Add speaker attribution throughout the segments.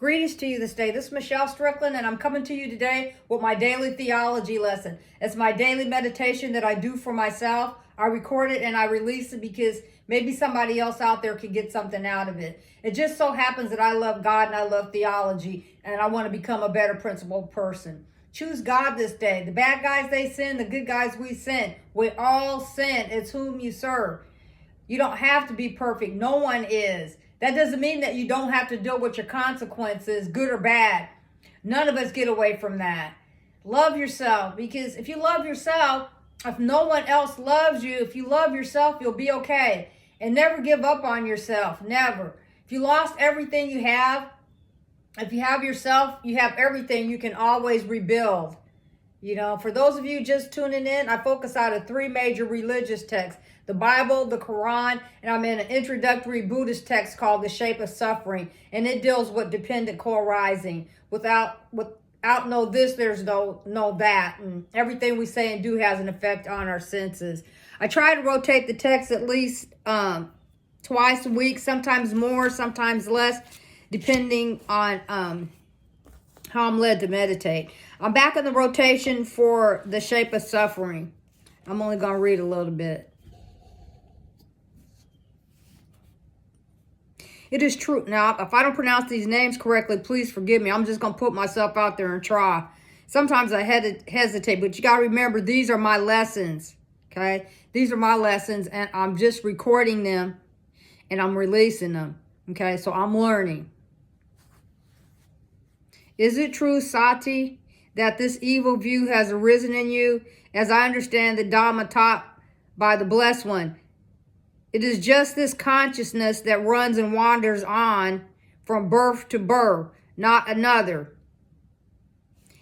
Speaker 1: Greetings to you this day. This is Michelle Strickland, and I'm coming to you today with my daily theology lesson. It's my daily meditation that I do for myself. I record it and I release it because maybe somebody else out there could get something out of it. It just so happens that I love God and I love theology, and I want to become a better principled person. Choose God this day. The bad guys, they sin. The good guys, we sin. We all sin. It's whom you serve. You don't have to be perfect. No one is. That doesn't mean that you don't have to deal with your consequences, good or bad. None of us get away from that. Love yourself, because if you love yourself, if no one else loves you, if you love yourself, you'll be okay. And never give up on yourself. Never. If you lost everything you have, if you have yourself, you have everything. You can always rebuild. You know, for those of you just tuning in, I focus out of 3 major religious texts: the Bible, the Quran, and I'm in an introductory Buddhist text called The Shape of Suffering, and it deals with dependent co-arising. Without know this, there's no that, and everything we say and do has an effect on our senses. I try to rotate the text at least twice a week, sometimes more, sometimes less, depending on how I'm led to meditate. I'm back in the rotation for The Shape of Suffering. I'm only going to read a little bit. It is true. Now, if I don't pronounce these names correctly, please forgive me. I'm just going to put myself out there and try. Sometimes I hesitate, but you got to remember, these are my lessons, okay? These are my lessons, and I'm just recording them, and I'm releasing them, okay? So I'm learning. Is it true, Sati, that this evil view has arisen in you? As I understand the Dhamma taught by the Blessed One, it is just this consciousness that runs and wanders on from birth to birth, not another.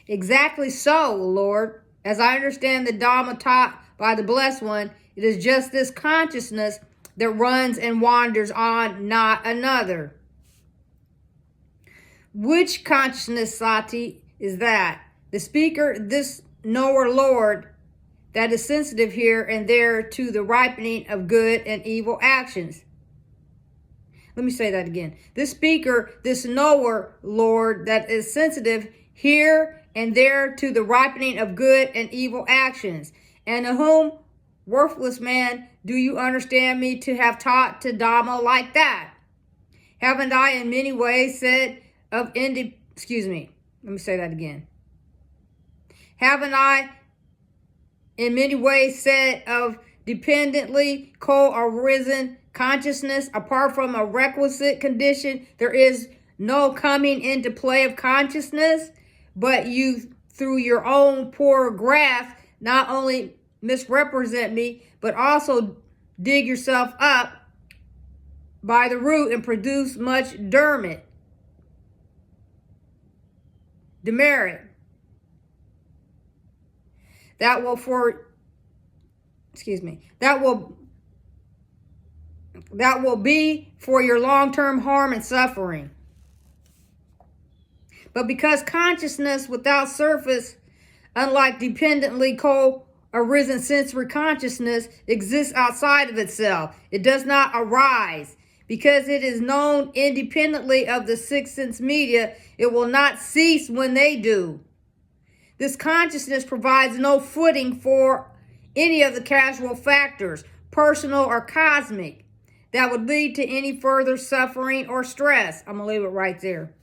Speaker 1: Exactly so, Lord. As I understand the Dhamma taught by the Blessed One, it is just this consciousness that runs and wanders on, not another. Which consciousness, Sati, is that? The speaker, this knower Lord, that is sensitive here and there to the ripening of good and evil actions. Let me say that again. This speaker, this knower Lord, that is sensitive here and there to the ripening of good and evil actions. And to whom, worthless man, do you understand me to have taught to Dhamma like that? Haven't I in many ways said of excuse me, let me say that again. Haven't I in many ways said of dependently co-arisen consciousness, apart from a requisite condition, there is no coming into play of consciousness, but you, through your own poor grasp, not only misrepresent me, but also dig yourself up by the root and produce much demerit. That will be for your long-term harm and suffering. But because consciousness without surface, unlike dependently co-arisen sensory consciousness, exists outside of itself, it does not arise. Because it is known independently of the 6 sense media, it will not cease when they do. This consciousness provides no footing for any of the causal factors, personal or cosmic, that would lead to any further suffering or stress. I'm going to leave it right there.